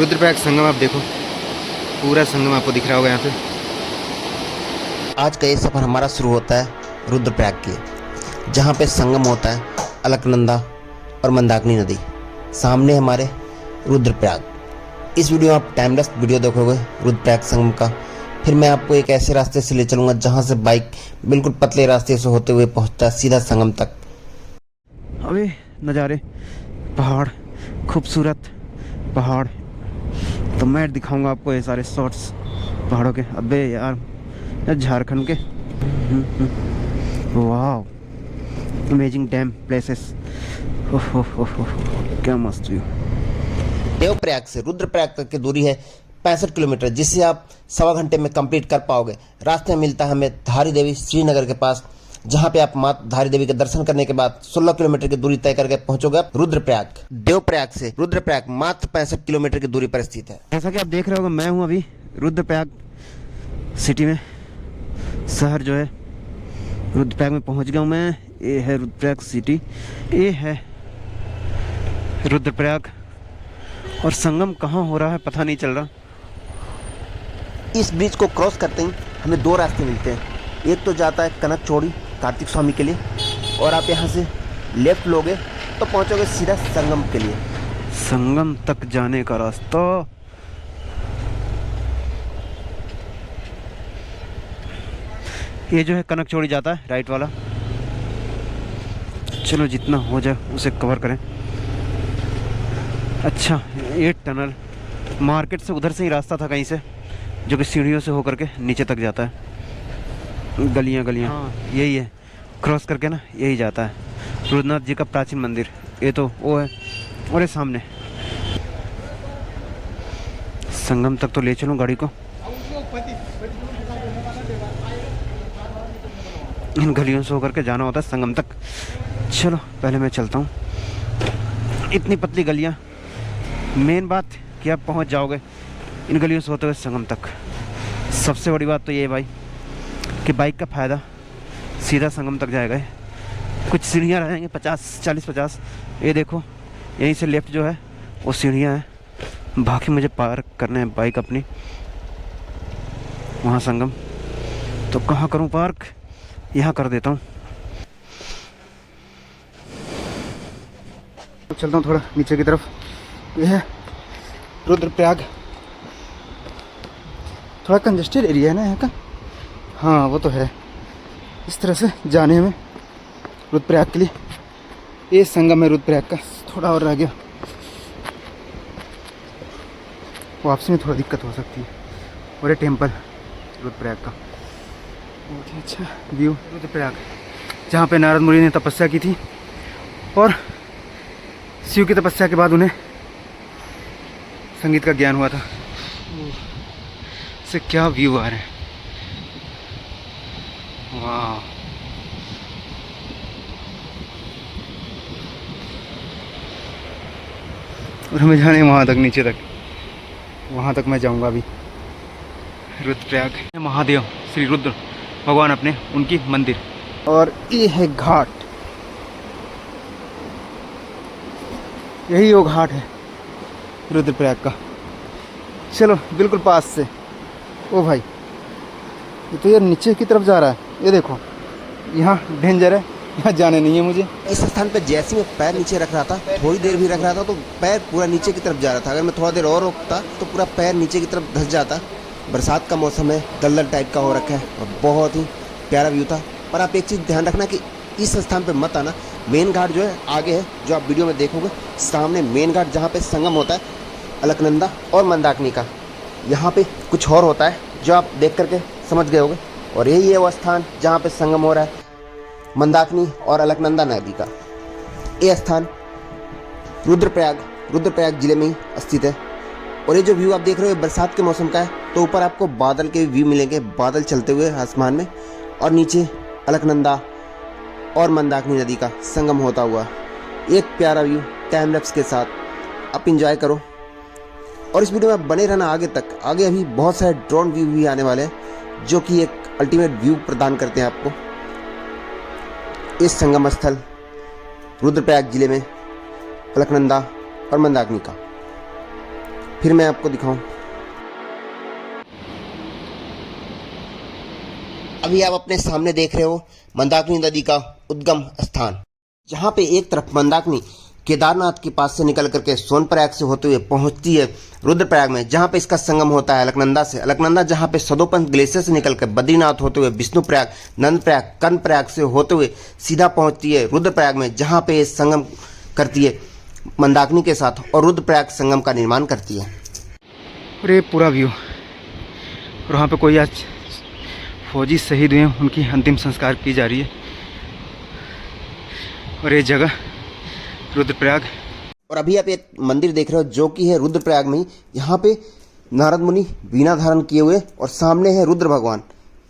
रुद्रप्रयाग संगम आप देखो, पूरा संगम आपको दिख रहा होगा यहाँ पे। आज का ये सफ़र हमारा शुरू होता है रुद्रप्रयाग के, जहाँ पे संगम होता है अलकनंदा और मंदाकिनी नदी। सामने हमारे रुद्रप्रयाग। इस वीडियो में आप टाइमलेस वीडियो देखोगे रुद्रप्रयाग संगम का। फिर मैं आपको एक ऐसे रास्ते से ले चलूँगा जहाँ से बाइक बिल्कुल पतले रास्ते से होते हुए पहुँचता है सीधा संगम तक। अबे नज़ारे, पहाड़, खूबसूरत पहाड़। तो मैं दिखाऊंगा आपको ये सारे शॉट्स पहाड़ों के। अबे यार झारखंड के। वाह, अमेजिंग डैम प्लेसेस। ओहो क्या मस्त व्यू। देवप्रयाग से रुद्रप्रयाग तक की दूरी है 65 किलोमीटर, जिसे आप 1.25 घंटे में कंप्लीट कर पाओगे। रास्ते में मिलता है हमें धारी देवी श्रीनगर के पास, जहां पे आप माता धारी देवी के दर्शन करने के बाद 16 किलोमीटर की दूरी तय करके पहुंचोगे आप रुद्रप्रयाग। देवप्रयाग से रुद्रप्रयाग मात्र 65 किलोमीटर की दूरी पर स्थित है। जैसा कि आप देख रहे होगे, मैं हूं अभी रुद्रप्रयाग सिटी में, शहर जो है रुद्रप्रयाग में पहुंच गया हूं मैं। ये है रुद्रप्रयाग सिटी, ये है रुद्रप्रयाग। और संगम कहाँ हो रहा है पता नहीं चल रहा। इस ब्रिज को क्रॉस करते ही हमें 2 रास्ते मिलते हैं। एक तो जाता है कनक चौड़ी कार्तिक स्वामी के लिए, और आप यहाँ से लेफ्ट लोगे तो पहुँचोगे सीधा संगम के लिए। संगम तक जाने का रास्ता। ये जो है कनक चौड़ी जाता है राइट वाला। चलो जितना हो जाए उसे कवर करें। अच्छा, ये टनल मार्केट से उधर से ही रास्ता था कहीं से, जो कि सीढ़ियों से होकर के नीचे तक जाता है। गलियां गलियां, हाँ यही है, क्रॉस करके ना यही जाता है रुद्रनाथ जी का प्राचीन मंदिर। ये तो वो है, और ये सामने संगम तक तो ले चलूं गाड़ी को। इन गलियों से होकर के जाना होता है संगम तक। चलो पहले मैं चलता हूँ। इतनी पतली गलियाँ, मेन बात कि आप पहुँच जाओगे इन गलियों से होते हुए संगम तक। सबसे बड़ी बात तो ये है भाई कि बाइक का फ़ायदा सीधा संगम तक जाएगा। कुछ सीढ़ियाँ रहेंगे 40-50। ये देखो, यहीं से लेफ़्ट जो है वो सीढ़ियाँ हैं। बाकी मुझे पार्क करने हैं बाइक अपनी वहाँ संगम। तो कहाँ करूँ पार्क? यहाँ कर देता हूँ। चलता हूँ थोड़ा नीचे की तरफ। यह है रुद्रप्रयाग। थोड़ा कंजेस्टेड एरिया है ना यहाँ का। हाँ वो तो है। इस तरह से जाने में रुद्रप्रयाग के लिए, ये संगम है रुद्रप्रयाग का। थोड़ा और रह गया, वापसी में थोड़ा दिक्कत हो सकती है। और ये टेम्पल रुद्रप्रयाग का बहुत ही अच्छा व्यू। रुद्रप्रयाग जहाँ पे नारद मुनि ने तपस्या की थी, और शिव की तपस्या के बाद उन्हें संगीत का ज्ञान हुआ था। से क्या व्यू आ रहे हैं, वाह। और हमें जाने वहाँ तक, नीचे तक, वहाँ तक मैं जाऊँगा अभी। रुद्रप्रयाग महादेव श्री रुद्र भगवान अपने, उनकी मंदिर। और ये है घाट, यही वो घाट है रुद्रप्रयाग का। चलो बिल्कुल पास से। ओ भाई, ये तो यार नीचे की तरफ जा रहा है। ये देखो, यहाँ डेंजर है, यहाँ जाने नहीं है मुझे। इस स्थान पे जैसे मैं पैर नीचे रख रहा था, थोड़ी देर भी रख रहा था तो पैर पूरा नीचे की तरफ जा रहा था। अगर मैं थोड़ा देर और रोकता तो पूरा पैर नीचे की तरफ धंस जाता। बरसात का मौसम है, दलदल टाइप का हो रखा है, और बहुत ही प्यारा व्यू था। पर आप एक चीज़ ध्यान रखना कि इस स्थान पे मत आना। मेन घाट जो है आगे है, जो आप वीडियो में देखोगे सामने मेन घाट, जहाँ पे संगम होता है अलकनंदा और मंदाकिनी का। यहाँ पे कुछ और होता है जो आप देख करके समझ गए होगे। और यही है वो स्थान जहाँ पे संगम हो रहा है मंदाकिनी और अलकनंदा नदी का। ये स्थान रुद्रप्रयाग जिले में ही स्थित है। और ये जो व्यू आप देख रहे हो बरसात के मौसम का है, तो ऊपर आपको बादल के व्यू मिलेंगे, बादल चलते हुए आसमान में, और नीचे अलकनंदा और मंदाकिनी नदी का संगम होता हुआ। एक प्यारा व्यू टाइम लैप्स के साथ आप इंजॉय करो। और इस वीडियो में बने रहना आगे तक। आगे अभी बहुत सारे ड्रोन व्यू भी आने वाले हैं, जो कि एक अल्टीमेट व्यू प्रदान करते हैं आपको इस संगम स्थल रुद्रप्रयाग जिले में अलकनंदा और मंदाकिनी का। फिर मैं आपको दिखाऊं। अभी आप अपने सामने देख रहे हो मंदाकिनी नदी का उद्गम स्थान, जहाँ पे एक तरफ मंदाकिनी केदारनाथ के पास से निकल करके सोनप्रयाग से होते हुए पहुंचती है रुद्रप्रयाग में, जहाँ पे इसका संगम होता है अलकनंदा से। अलकनंदा जहाँ पे सदोपंथ ग्लेशियर से निकलकर बद्रीनाथ होते हुए विष्णुप्रयाग, नंदप्रयाग, कर्णप्रयाग से होते हुए सीधा पहुंचती है रुद्रप्रयाग में, जहाँ पे ये संगम करती है मंदाकिनी के साथ और रुद्रप्रयाग संगम का निर्माण करती है। और ये पूरा व्यू, और वहाँ पे कोई आज फौजी शहीद हुए हैं, उनकी अंतिम संस्कार की जा रही है। और ये जगह रुद्रप्रयाग। और अभी आप एक मंदिर देख रहे हो जो कि है रुद्रप्रयाग में ही। यहाँ पे नारद मुनि वीणा धारण किए हुए और सामने है रुद्र भगवान।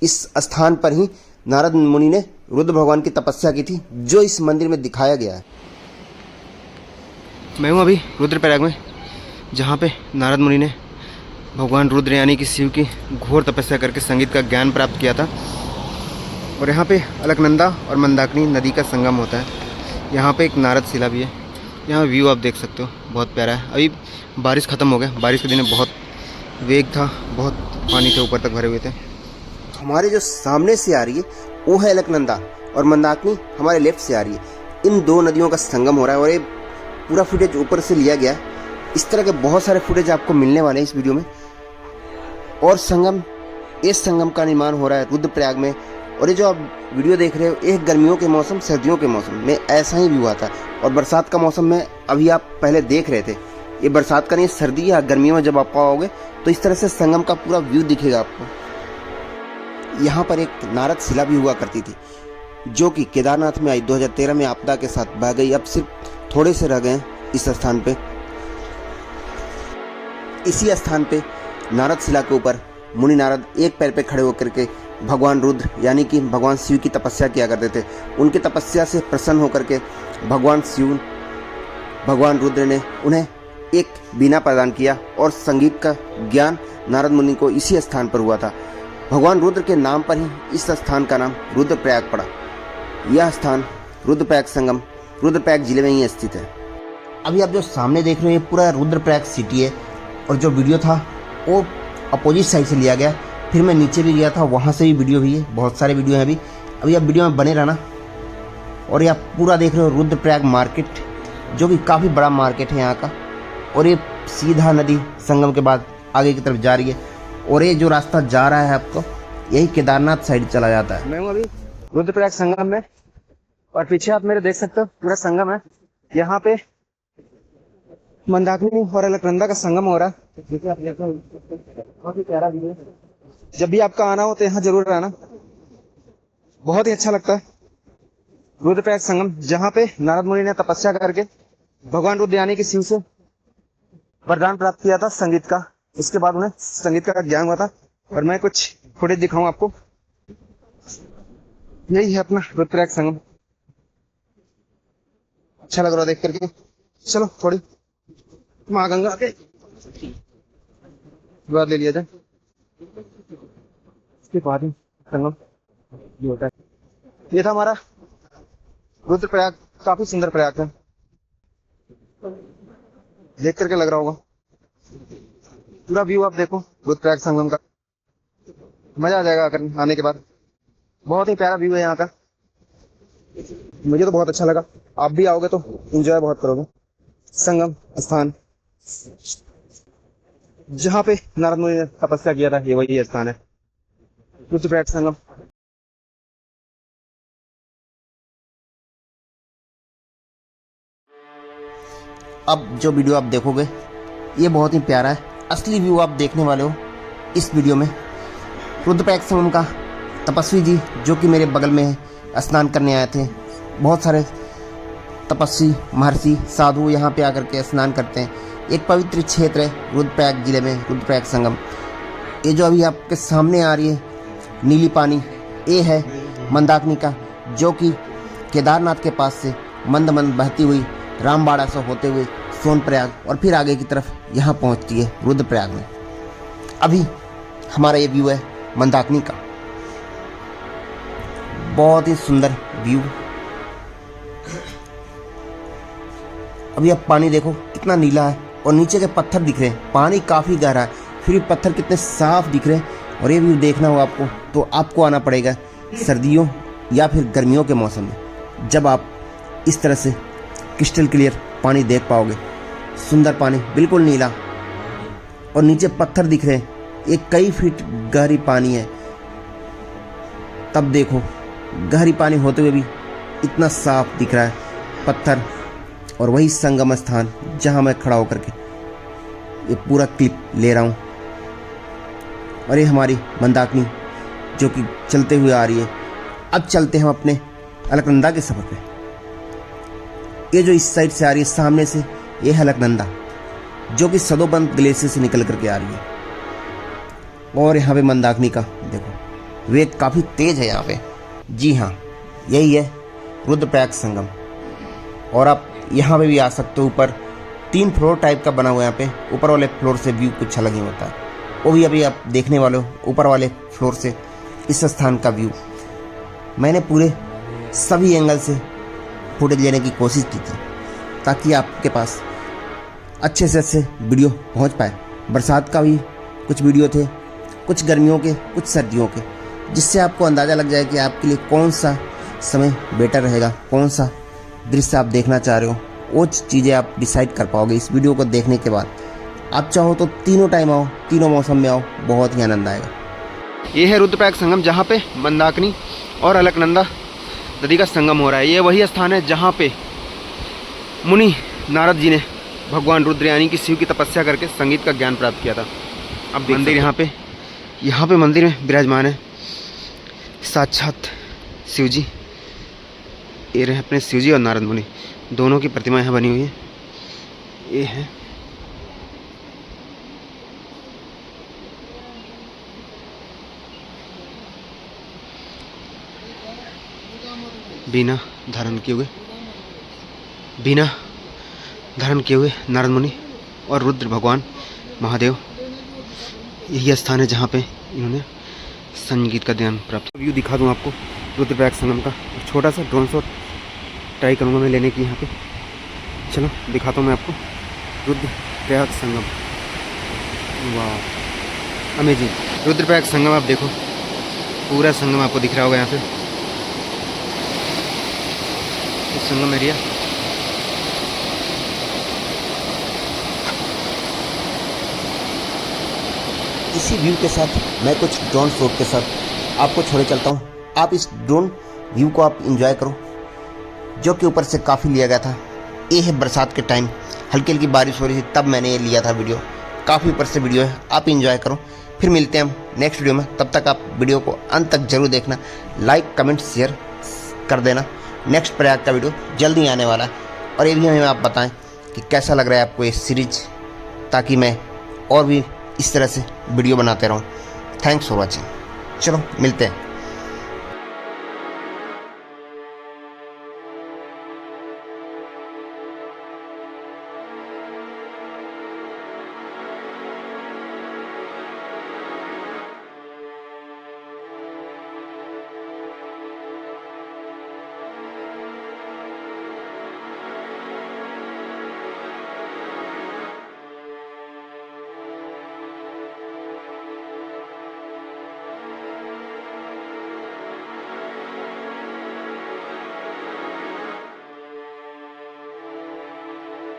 इस स्थान पर ही नारद मुनि ने रुद्र भगवान की तपस्या की थी, जो इस मंदिर में दिखाया गया है। मैं हूँ अभी रुद्रप्रयाग में, जहाँ पे नारद मुनि ने भगवान रुद्र यानी कि शिव की घोर तपस्या करके संगीत का ज्ञान प्राप्त किया था। और यहाँ पे अलकनंदा और मंदाकिनी नदी का संगम होता है। यहाँ पे एक नारद शिला भी है। यहाँ व्यू आप देख सकते हो, बहुत प्यारा है। अभी बारिश ख़त्म हो गया, बारिश के दिन में बहुत वेग था, बहुत पानी के ऊपर तक भरे हुए थे। हमारे जो सामने से आ रही है वो है अलकनंदा और मंदाकिनी हमारे लेफ्ट से आ रही है। इन दो नदियों का संगम हो रहा है और ये पूरा फुटेज ऊपर से लिया गया है। इस तरह के बहुत सारे फुटेज आपको मिलने वाले हैं इस वीडियो में। और इस संगम का निर्माण हो रहा है रुद्रप्रयाग में। और ये जो आप वीडियो देख रहे हो, एक गर्मियों के मौसम, सर्दियों के मौसम में ऐसा ही व्यू आता है। और बरसात का मौसम में अभी आप पहले देख रहे थे, ये बरसात का नहीं, सर्दी या गर्मियों में जब आप आओगे तो इस तरह से संगम का पूरा व्यू दिखेगा आपको। यहाँ पर एक नारद शिला भी हुआ करती थी, जो कि केदारनाथ में आई 2013 में आपदा के साथ बह गई। अब सिर्फ थोड़े से रह गए इस स्थान पे। इसी स्थान पे नारद शिला के ऊपर मुनि नारद एक पैर पे खड़े होकर के भगवान रुद्र यानी कि भगवान शिव की तपस्या किया करते थे। उनकी तपस्या से प्रसन्न होकर के भगवान शिव, भगवान रुद्र ने उन्हें एक वीणा प्रदान किया और संगीत का ज्ञान नारद मुनि को इसी स्थान पर हुआ था। भगवान रुद्र के नाम पर ही इस स्थान का नाम रुद्रप्रयाग पड़ा। यह स्थान रुद्रप्रयाग संगम रुद्रप्रयाग जिले में ही स्थित है। अभी आप जो सामने देख रहे हो ये पूरा रुद्रप्रयाग सिटी है। और जो वीडियो था वो अपोजिट साइड से लिया गया, फिर मैं नीचे भी गया था, वहाँ से भी वीडियो भी है, बहुत सारे वीडियो हैं अभी आप वीडियो में बने रहना। और ये आप पूरा देख रहे हो रुद्रप्रयाग मार्केट, जो कि काफ़ी बड़ा मार्केट है यहाँ का। और ये सीधा नदी संगम के बाद आगे की तरफ जा रही है। और ये जो रास्ता जा रहा है आपको, यही केदारनाथ साइड चला जाता है। मैं हूँ अभी रुद्रप्रयाग संगम में और पीछे आप मेरे देख सकते हो पूरा संगम है। यहाँ पे मंदाकिनी और अलकनंदा का संगम हो रहा है। देखिए आप देखो, बहुत ही प्यारा व्यू है। जब भी आपका आना हो तो यहाँ जरूर आना, बहुत ही अच्छा लगता है। रुद्रप्रयाग संगम, जहाँ पे नारद मुनि ने तपस्या करके भगवान रुद्र यानी कि शिव से वरदान प्राप्त किया था संगीत का। इसके बाद उन्हें संगीत का ज्ञान हुआ था। और मैं कुछ फुटेज दिखाऊं आपको। यही है अपना रुद्रप्रयाग संगम। अच्छा लग रहा है देख करके। चलो थोड़ी माँ गंगा के बाद ले लिया जाए, इसके बाद ही संगम ये होता है। ये था हमारा रुद्रप्रयाग, काफी सुंदर प्रयाग है, देख करके लग रहा होगा। पूरा व्यू आप देखो रुद्रप्रयाग संगम का, मजा आ जाएगा आकर आने के बाद। बहुत ही प्यारा व्यू है यहाँ का, मुझे तो बहुत अच्छा लगा। आप भी आओगे तो एंजॉय बहुत करोगे। संगम स्थान जहाँ पे नारद मुनि ने तपस्या किया था, ये वही स्थान है रुद्रप्रयाग संगम। अब जो वीडियो आप देखोगे ये बहुत ही प्यारा है। असली व्यू आप देखने वाले हो इस वीडियो में। रुद्रप्रयाग संगम का तपस्वी जी जो कि मेरे बगल में है, स्नान करने आए थे। बहुत सारे तपस्वी, महर्षि, साधु यहाँ पे आकर के स्नान करते हैं। एक पवित्र क्षेत्र है रुद्रप्रयाग जिले में रुद्रप्रयाग संगम। ये जो अभी आपके सामने आ रही है नीली पानी, ये है मंदाकिनी का, जो कि केदारनाथ के पास से मंद मंद बहती हुई रामबाड़ा से होते हुए सोनप्रयाग और फिर आगे की तरफ यहाँ पहुँचती है रुद्रप्रयाग में। अभी हमारा ये व्यू है मंदाकिनी का, बहुत ही सुंदर व्यू। अभी आप पानी देखो कितना नीला है, और नीचे के पत्थर दिख रहे हैं, पानी काफ़ी गहरा है, फिर भी पत्थर कितने साफ दिख रहे हैं। और ये व्यू देखना हो आपको तो आपको आना पड़ेगा सर्दियों या फिर गर्मियों के मौसम में, जब आप इस तरह से क्रिस्टल क्लियर पानी देख पाओगे। सुंदर पानी, बिल्कुल नीला, और नीचे पत्थर दिख रहे हैं, एक कई फीट गहरी पानी है। तब देखो गहरी पानी होते हुए भी इतना साफ दिख रहा है पत्थर। और वही संगम स्थान जहां मैं खड़ा होकर के ये पूरा क्लिप ले रहा हूं। और ये हमारी मंदाकिनी जो कि चलते हुए आ रही है। अब चलते हैं हम अपने अलकनंदा के सफर पे। ये जो इस साइड से आ रही है सामने से, ये है अलकनंदा जो कि सदोबंद ग्लेशियर से निकल करके आ रही है। और यहाँ पे मंदाकिनी का देखो वेग काफ़ी तेज है यहाँ पे। जी हाँ, यही है रुद्रप्रयाग संगम। और आप यहाँ पे भी आ सकते हो। ऊपर 3 फ्लोर टाइप का बना हुआ है यहाँ पे। ऊपर वाले फ्लोर से व्यू कुछ अलग ही होता है, वो भी अभी आप देखने वाले हो। ऊपर वाले फ्लोर से इस स्थान का व्यू मैंने पूरे सभी एंगल से फुटेज लेने की कोशिश की थी ताकि आपके पास अच्छे से अच्छे वीडियो पहुंच पाए। बरसात का भी कुछ वीडियो थे, कुछ गर्मियों के, कुछ सर्दियों के, जिससे आपको अंदाज़ा लग जाए कि आपके लिए कौन सा समय बेटर रहेगा, कौन सा दृश्य आप देखना चाह रहे हो। वो चीज़ें आप डिसाइड कर पाओगे इस वीडियो को देखने के बाद। आप चाहो तो तीनों टाइम आओ, तीनों मौसम में आओ, बहुत ही आनंद आएगा। ये है रुद्रप्रयाग संगम जहाँ पे मंदाकिनी और अलकनंदा नदी का संगम हो रहा है। ये वही स्थान है जहाँ पे मुनि नारद जी ने भगवान रुद्र यानी कि शिव की तपस्या करके संगीत का ज्ञान प्राप्त किया था। अब मंदिर यहाँ पे मंदिर में विराजमान है साक्षात शिव जी। ये रहे अपने शिव जी और नारद मुनि, दोनों की प्रतिमा यहाँ बनी हुई है। ये है बिना धारण किए हुए नारद मुनि और रुद्र भगवान महादेव। यही स्थान है जहाँ पे इन्होंने संगीत का ज्ञान प्राप्त। व्यू दिखा दूँ आपको रुद्रप्रयाग संगम का। छोटा सा ड्रोन शॉट ट्राई करूँगा मैं लेने की यहाँ पे। चलो दिखाता हूँ मैं आपको रुद्रप्रयाग संगम। वाह, अमेजिंग। रुद्रप्रयाग संगम आप देखो, पूरा संगम आपको दिख रहा होगा यहाँ पे, संगम एरिया। इसी व्यू के साथ मैं कुछ ड्रोन शॉट के साथ आपको छोड़े चलता हूँ। आप इस ड्रोन व्यू को आप एंजॉय करो, जो कि ऊपर से काफ़ी लिया गया था। ये है बरसात के टाइम, हल्की हल्की बारिश हो रही थी, तब मैंने ये लिया था वीडियो। काफ़ी ऊपर से वीडियो है, आप एंजॉय करो। फिर मिलते हैं हम नेक्स्ट वीडियो में। तब तक आप वीडियो को अंत तक जरूर देखना, लाइक कमेंट शेयर कर देना। नेक्स्ट प्रयाग का वीडियो जल्दी आने वाला है। और ये भी हमें आप बताएं कि कैसा लग रहा है आपको ये सीरीज, ताकि मैं और भी इस तरह से वीडियो बनाते रहूं। Thanks for watching. चलो मिलते हैं।